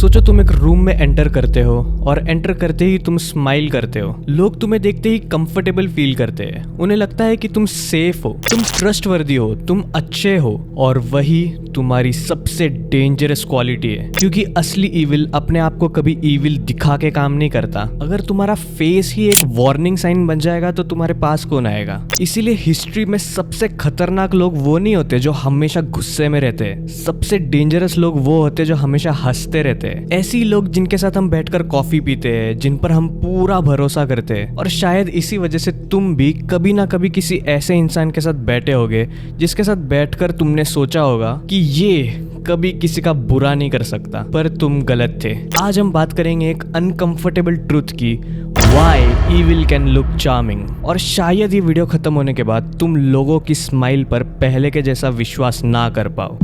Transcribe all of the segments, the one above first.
सोचो तुम एक रूम में एंटर करते हो और एंटर करते ही तुम स्माइल करते हो। लोग तुम्हें देखते ही कंफर्टेबल फील करते हैं। उन्हें लगता है कि तुम सेफ हो, तुम ट्रस्टवर्दी हो, तुम अच्छे हो। और वही तुम्हारी सबसे डेंजरस क्वालिटी है, क्योंकि असली ईविल अपने आप को कभी ईविल दिखा के काम नहीं करता। अगर तुम्हारा फेस ही एक वार्निंग साइन बन जाएगा तो तुम्हारे पास कौन आएगा। इसीलिए हिस्ट्री में सबसे खतरनाक लोग वो नहीं होते जो हमेशा गुस्से में रहते हैं। सबसे डेंजरस लोग वो होते जो हमेशा हंसते रहते हैं। ऐसे लोग जिनके साथ हम बैठकर कॉफी पीते हैं, जिन पर हम पूरा भरोसा करते हैं। और शायद इसी वजह से तुम भी कभी ना कभी किसी ऐसे इंसान के साथ बैठे होगे जिसके साथ बैठकर तुमने सोचा होगा कि ये कभी किसी का बुरा नहीं कर सकता, पर तुम गलत थे। आज हम बात करेंगे एक अनकंफर्टेबल ट्रुथ की, why evil can look charming. और शायद ये वीडियो खत्म होने के बाद तुम लोगों की स्माइल पर पहले के जैसा विश्वास ना कर पाओ।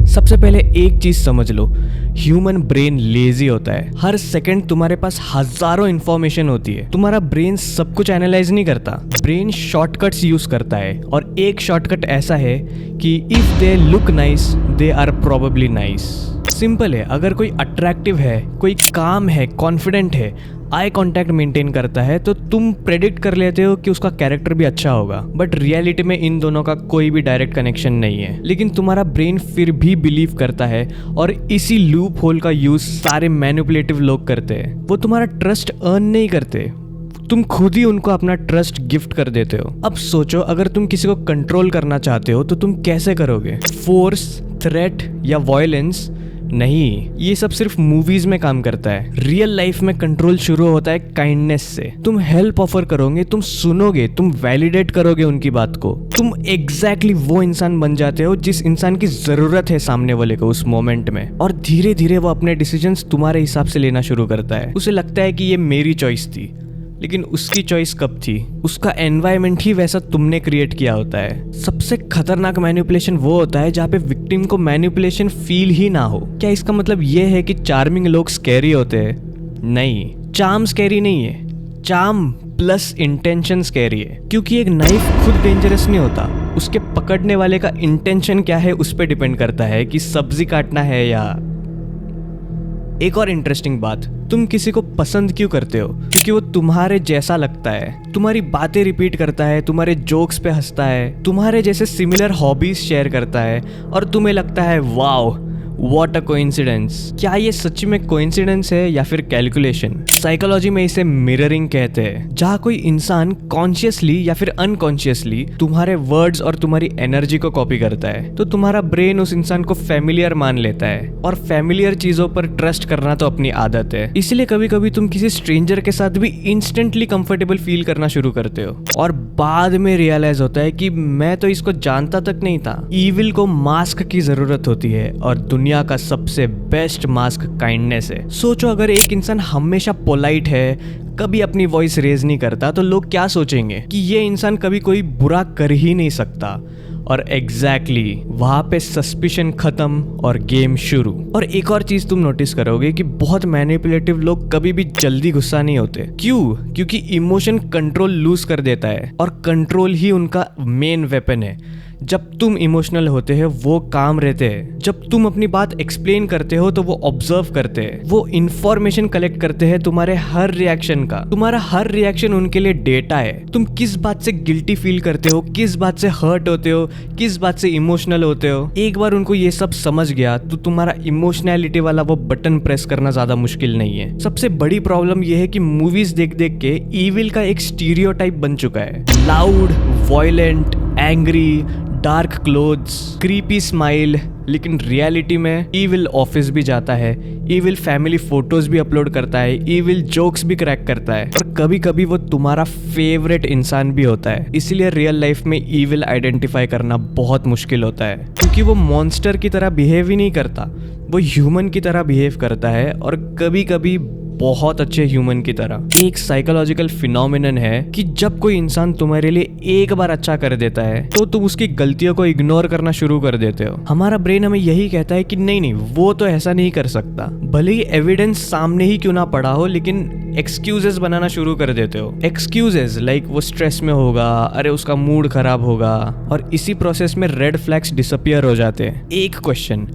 सबसे पहले एक चीज समझ लो, ह्यूमन ब्रेन लेजी होता है। हर सेकंड तुम्हारे पास हजारों इंफॉर्मेशन होती है। तुम्हारा ब्रेन सब कुछ एनालाइज नहीं करता। ब्रेन शॉर्टकट्स यूज करता है, और एक शॉर्टकट ऐसा है कि if they look nice they are probably nice. Simple है, अगर कोई अट्रैक्टिव है, कोई काम है, कॉन्फिडेंट है, आई कांटेक्ट मेंटेन करता है, तो तुम प्रेडिक्ट कर लेते हो कि उसका कैरेक्टर भी अच्छा होगा। बट रियलिटी में इन दोनों का कोई भी डायरेक्ट कनेक्शन नहीं है। लेकिन तुम्हारा ब्रेन फिर भी बिलीव करता है, और इसी लूप होल का यूज सारे मैनिपुलेटिव लोग करते हैं। वो तुम्हारा ट्रस्ट अर्न नहीं करते, तुम खुद ही उनको अपना ट्रस्ट गिफ्ट कर देते हो। अब सोचो, अगर तुम किसी को कंट्रोल करना चाहते हो तो तुम कैसे करोगे? फोर्स, थ्रेट या वायलेंस? नहीं, ये सब सिर्फ मूवीज में काम करता है। रियल लाइफ में कंट्रोल शुरू होता है काइंडनेस से। तुम हेल्प ऑफर करोगे, तुम सुनोगे, तुम वैलिडेट करोगे उनकी बात को। तुम एग्जैक्टली वो इंसान बन जाते हो जिस इंसान की जरूरत है सामने वाले को उस मोमेंट में। और धीरे धीरे वो अपने डिसीजंस तुम्हारे हिसाब से लेना शुरू करता है। उसे लगता है कि ये मेरी चॉइस थी, लेकिन उसकी चॉइस कब थी? उसका एनवायरनमेंट ही वैसा तुमने क्रिएट किया होता है। सबसे खतरनाक मैनिपुलेशन वो होता है जहाँ पे विक्टिम को मैनिपुलेशन फील ही ना हो। क्या इसका मतलब ये है कि चार्मिंग लोग स्कैरी होते हैं? नहीं, चार्म स्कैरी नहीं है, चार्म प्लस इंटेंशन स्कैरी है। क्योंकि एक नाइफ खुद डेंजरस नहीं होता, उसके पकड़ने वाले का इंटेंशन क्या है उस पर डिपेंड करता है कि सब्जी काटना है या। एक और इंटरेस्टिंग बात, तुम किसी को पसंद क्यों करते हो? क्योंकि वो तुम्हारे जैसा लगता है, तुम्हारी बातें रिपीट करता है, तुम्हारे जोक्स पे हंसता है, तुम्हारे जैसे सिमिलर हॉबीज शेयर करता है, और तुम्हें लगता है वाओ व्हाट अ कोइंसिडेंस। क्या ये सच में कोइंसिडेंस है या फिर कैलकुलेशन? साइकोलॉजी में इसे मिररिंग कहते हैं, जहाँ कोई इंसान कॉन्शियसली या फिर अनकॉन्शियसली तुम्हारे वर्ड्स और तुम्हारी एनर्जी को कॉपी करता है, तो तुम्हारा ब्रेन उस इंसान को फैमिलियर मान लेता है। और फैमिलियर चीजों पर ट्रस्ट करना तो अपनी आदत है। इसलिए कभी कभी तुम किसी स्ट्रेंजर के साथ भी इंस्टेंटली कंफर्टेबल फील करना शुरू करते हो, और बाद में रियलाइज होता है कि मैं तो इसको जानता तक नहीं था। ईविल को मास्क की जरूरत होती है, और दुनिया का सबसे बेस्ट मास्क काइंडनेस है। सोचो, अगर एक इंसान हमेशा पोलाइट है, कभी अपनी वॉइस रेज नहीं करता, तो लोग क्या सोचेंगे कि ये इंसान कभी कोई बुरा कर ही नहीं सकता। और एग्जैक्टली वहां पे सस्पिशन खत्म और गेम शुरू। और एक और चीज तुम नोटिस करोगे कि बहुत मैनिपुलेटिव लोग कभी भी जल्दी गुस्सा नहीं होते। क्यों? क्योंकि इमोशन कंट्रोल लूज कर देता है, और कंट्रोल ही उनका मेन वेपन है। जब तुम इमोशनल होते हैं वो काम रहते हैं, जब तुम अपनी बात एक्सप्लेन करते हो तो वो ऑब्जर्व करते हैं, वो इंफॉर्मेशन कलेक्ट करते हैं तुम्हारे हर रिएक्शन का। तुम्हारा हर रिएक्शन उनके लिए डेटा है। तुम किस बात से गिल्टी फील करते हो, किस बात से हर्ट होते हो, किस बात से इमोशनल होते हो। एक बार उनको ये सब समझ गया तो तुम्हारा इमोशनैलिटी वाला वो बटन प्रेस करना ज्यादा मुश्किल नहीं है। सबसे बड़ी प्रॉब्लम ये है कि मूवीज देख देख के ईविल का एक स्टीरियोटाइप बन चुका है। Loud, violent, angry, dark clothes, creepy smile. लेकिन रियलिटी में ईविल ऑफिस भी जाता है, ईविल फैमिली फोटोज भी अपलोड करता है, ईविल जोक्स भी क्रैक करता है, और कभी कभी वो तुम्हारा फेवरेट इंसान भी होता है। इसीलिए रियल लाइफ में ईविल आइडेंटिफाई करना बहुत मुश्किल होता है, क्योंकि वो मॉन्स्टर की तरह बिहेव ही नहीं करता, वो ह्यूमन की तरह बिहेव करता है, और कभी कभी बहुत अच्छे ह्यूमन की तरह। एक साइकोलॉजिकल फिनोमिनन है कि जब कोई इंसान तुम्हारे लिए एक बार अच्छा कर देता है तो तुम उसकी गलतियों को इग्नोर करना शुरू कर देते हो। हमारा ब्रेन हमें यही कहता है कि नहीं नहीं, वो तो ऐसा नहीं कर सकता, भले ही एविडेंस सामने ही क्यों ना पड़ा हो, लेकिन एक्सक्यूजेस बनाना शुरू कर देते हो। एक्सक्यूजेस लाइक वो स्ट्रेस में होगा, अरे उसका मूड खराब होगा, और इसी प्रोसेस में रेड फ्लैग्स डिसअपियर हो जाते हैं। एक क्वेश्चन,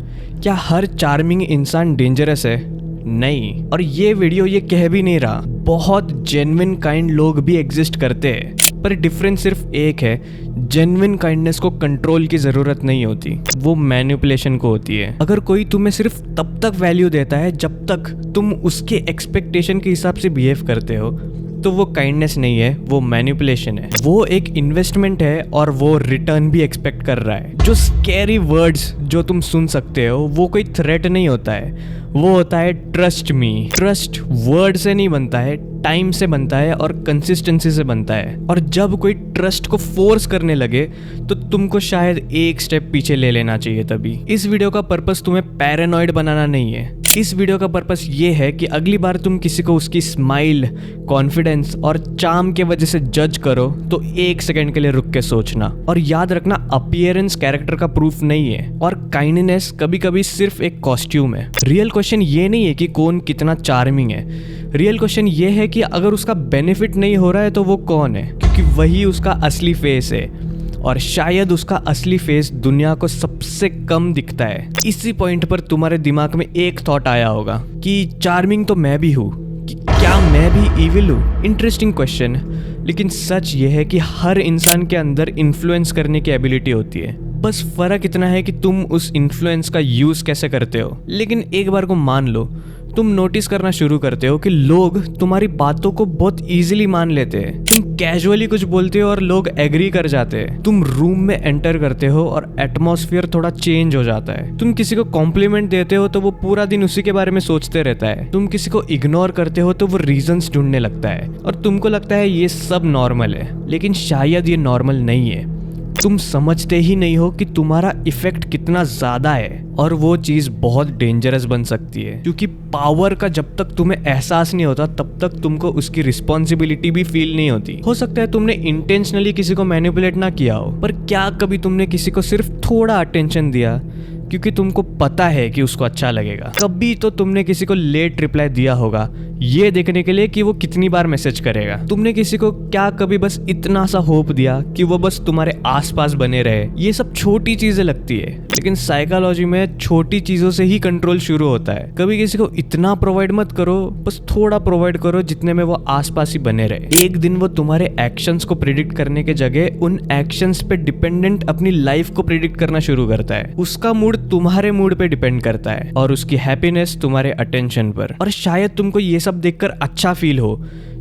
क्या हर चार्मिंग इंसान डेंजरस है? नहीं। और ये वीडियो ये कह भी नहीं रहा, बहुत जेन्युइन काइंड लोग भी एग्जिस्ट करते हैं, पर डिफरेंस सिर्फ एक है, जेन्युइन काइंडनेस को कंट्रोल की जरूरत नहीं होती, वो मैनिपुलेशन को होती है। अगर कोई तुम्हें सिर्फ तब तक वैल्यू देता है जब तक तुम उसके एक्सपेक्टेशन के हिसाब से बिहेव करते हो, तो वो काइंडनेस नहीं है, वो मैनिपुलेशन है। वो एक इन्वेस्टमेंट है और वो रिटर्न भी एक्सपेक्ट कर रहा है। जो स्कैरी वर्ड्स जो तुम सुन सकते हो वो कोई थ्रेट नहीं होता है, वो होता है ट्रस्ट मी। ट्रस्ट वर्ड से नहीं बनता है, टाइम से बनता है और कंसिस्टेंसी से बनता है। और जब कोई ट्रस्ट को फोर्स करने लगे तो तुमको शायद एक स्टेप पीछे ले लेना चाहिए। तभी इस वीडियो का पर्पस तुम्हें पैरानॉइड बनाना नहीं है। इस वीडियो का पर्पस ये है कि अगली बार तुम किसी को उसकी स्माइल, कॉन्फिडेंस और चार्म के वजह से जज करो तो एक सेकंड के लिए रुक के सोचना। और याद रखना, अपीयरेंस कैरेक्टर का प्रूफ नहीं है और काइंडनेस कभी कभी सिर्फ एक कॉस्ट्यूम है। रियल क्वेश्चन ये नहीं है कि कौन कितना चार्मिंग है, रियल क्वेश्चन ये है कि अगर उसका बेनिफिट नहीं हो रहा है तो वो कौन है, क्योंकि वही उसका असली फेस है। और शायद उसका असली फेस दुनिया को सबसे कम दिखता है। इसी पॉइंट पर तुम्हारे दिमाग में एक थॉट आया होगा कि चार्मिंग तो मैं भी हूँ, कि क्या मैं भी इविल हूँ? इंटरेस्टिंग क्वेश्चन, लेकिन सच ये है कि हर इंसान के अंदर इन्फ्लुएंस करने की एबिलिटी होती है, बस फर्क इतना है कि तुम उस इन्फ्लुएंस का यूज कैसे करते हो। लेकिन एक बार को मान लो, तुम नोटिस करना शुरू करते हो कि लोग तुम्हारी बातों को बहुत इजीली मान लेते हैं। तुम कैजुअली कुछ बोलते हो और लोग एग्री कर जाते हैं। तुम रूम में एंटर करते हो और एटमॉस्फेयर थोड़ा चेंज हो जाता है। तुम किसी को कॉम्प्लीमेंट देते हो तो वो पूरा दिन उसी के बारे में सोचते रहता है। तुम किसी को इग्नोर करते हो तो वो रीजंस ढूंढने लगता है और तुमको लगता है ये सब नॉर्मल है, लेकिन शायद ये नॉर्मल नहीं है। तुम समझते ही नहीं हो कि तुम्हारा इफेक्ट कितना ज्यादा है और वो चीज बहुत डेंजरस बन सकती है, क्योंकि पावर का जब तक तुम्हें एहसास नहीं होता तब तक तुमको उसकी रिस्पॉन्सिबिलिटी भी फील नहीं होती। हो सकता है तुमने इंटेंशनली किसी को मैनिपुलेट ना किया हो, पर क्या कभी तुमने किसी को सिर्फ थोड़ा अटेंशन दिया क्योंकि तुमको पता है कि उसको अच्छा लगेगा? कभी तो तुमने किसी को लेट रिप्लाई दिया होगा ये देखने के लिए कि वो कितनी बार मैसेज करेगा। तुमने किसी को क्या कभी बस इतना सा होप दिया कि वो बस तुम्हारे आसपास बने रहे? ये सब छोटी चीजें लगती है, लेकिन साइकोलॉजी में छोटी चीजों से ही कंट्रोल शुरू होता है। कभी किसी को इतना प्रोवाइड मत करो, बस थोड़ा प्रोवाइड करो जितने में वो आसपास ही बने रहे। एक दिन वो तुम्हारे एक्शंस को प्रिडिक्ट करने के जगह उन एक्शंस पे डिपेंडेंट अपनी लाइफ को प्रिडिक्ट करना शुरू करता है। उसका मूड तुम्हारे मूड पे डिपेंड करता है और उसकी हैप्पीनेस तुम्हारे अटेंशन पर। और शायद तुमको ये सब देखकर अच्छा फील हो,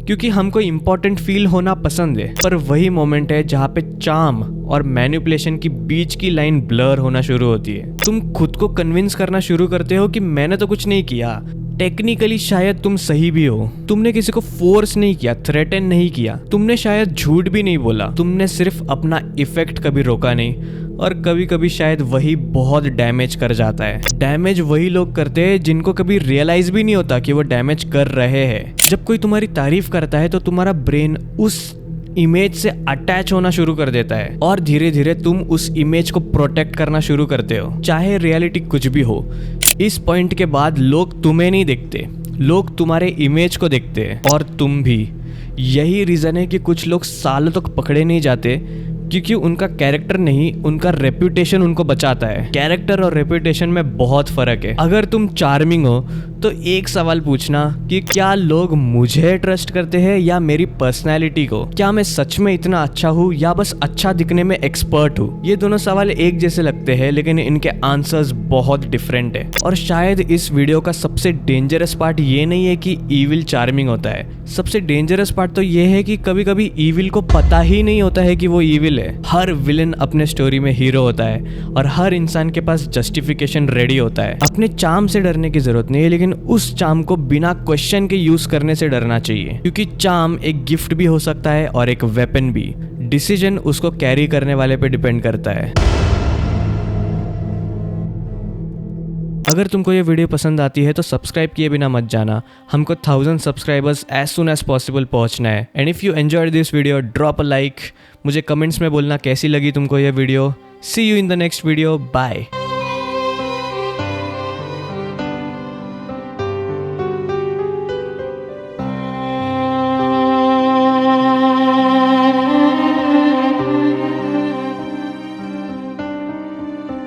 क्योंकि हमको इम्पोर्टेंट फील होना पसंद है, पर वही मोमेंट है जहाँ पे चार्म और मैनिपुलेशन की बीच की लाइन ब्लर होना शुरू होती है। तुम खुद को कन्विंस करना शुरू करते हो कि मैंने तो कुछ नहीं किया। टेक्निकली शायद तुम सही भी हो, तुमने किसी को फोर्स नहीं किया, थ्रेटन नहीं किया, तुमने शायद झूठ भी नहीं बोला, तुमने सिर्फ अपना इफेक्ट कभी रोका नहीं। और कभी कभी शायद वही बहुत डैमेज कर जाता है। डैमेज वही लोग करते हैं जिनको कभी रियलाइज भी नहीं होता कि वो डैमेज कर रहे हैं। जब कोई तुम्हारी तारीफ करता है तो तुम्हारा ब्रेन उस इमेज से अटैच होना शुरू कर देता है और धीरे धीरे तुम उस इमेज को प्रोटेक्ट करना शुरू करते हो, चाहे रियलिटी कुछ भी हो। इस पॉइंट के बाद लोग तुम्हें नहीं देखते, लोग तुम्हारे इमेज को देखते हैं, और तुम भी। यही रीजन है कि कुछ लोग सालों तक पकड़े नहीं जाते, क्योंकि उनका कैरेक्टर नहीं, उनका रेप्यूटेशन उनको बचाता है। कैरेक्टर और रेप्यूटेशन में बहुत फर्क है। अगर तुम चार्मिंग हो तो एक सवाल पूछना कि क्या लोग मुझे ट्रस्ट करते हैं या मेरी पर्सनैलिटी को? क्या मैं सच में इतना अच्छा हूँ या बस अच्छा दिखने में एक्सपर्ट हूँ? ये दोनों सवाल एक जैसे लगते हैं, लेकिन इनके आंसर्स बहुत डिफरेंट है। और शायद इस वीडियो का सबसे डेंजरस पार्ट ये नहीं है कि ईविल चार्मिंग होता है, सबसे डेंजरस पार्ट तो ये है कि कभी कभी ईविल को पता ही नहीं होता है कि वो ईविल है। हर विलन अपने स्टोरी में हीरो होता है और हर इंसान के पास जस्टिफिकेशन रेडी होता है। अपने चार्म से डरने की जरूरत नहीं है, लेकिन उस चार्म को बिना क्वेश्चन के यूज करने से डरना चाहिए, क्योंकि चार्म एक गिफ्ट भी हो सकता है और एक वेपन भी। डिसीजन उसको कैरी करने वाले पे डिपेंड करता है। अगर तुमको ये वीडियो पसंद आती है तो सब्सक्राइब किए बिना मत जाना, हमको 1000 subscribers as soon as possible पहुंचना है। And if you enjoyed this video drop a like, मुझे कमेंट्स में बोलना कैसी लगी तुमको ये video. See you in the next video, bye.